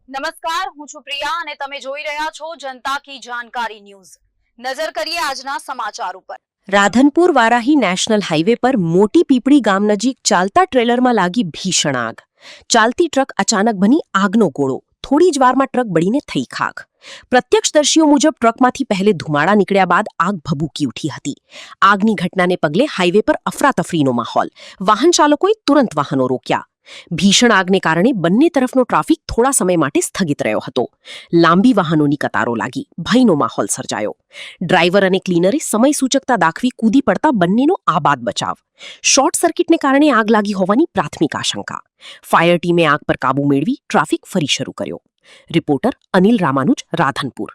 નમસ્કાર, હું છું પ્રિયા અને તમે જોઈ રહ્યા છો જનતા કી જાણકારી ન્યૂઝ। નજર કરીએ આજના સમાચાર ઉપર। રાધનપુર વારાહી નેશનલ હાઈવે પર મોટી પીપળી ગામ નજીક ચાલતા ટ્રેલરમાં લાગી ભીષણ આગ। ચાલતી ટ્રક અચાનક બની આગનો ગોળો। થોડી જ વારમાં ટ્રક બળીને થઈ ખાખ। પ્રત્યક્ષદર્શીઓ મુજબ ટ્રકમાંથી પહેલે ધુમાડા નીકળ્યા બાદ આગ ભભૂકી ઉઠી હતી। આગની ઘટનાને પગલે હાઈવે પર અફરાતફરીનો માહોલ। વાહન ચાલકોએ તુરંત વાહનો રોક્યા। ભીષણ આગને કારણે બંને તરફનો ટ્રાફિક થોડા સમય માટે સ્થગિત રહ્યો હતો। લાંબી વાહનોની કતારો લાગી, ભયનો માહોલ સર્જાયો। ડ્રાઈવર અને ક્લીનરે સમય સૂચકતા દાખવી કૂદી પડતા બંનેનો આબાદ બચાવ। શોર્ટ સર્કિટને કારણે આગ લાગી હોવાની પ્રાથમિક આશંકા। ફાયર ટીમે આગ પર કાબૂ મેળવી ટ્રાફિક ફરી શરૂ કર્યો। રિપોર્ટર અનિલ રામાનુજ, રાધનપુર।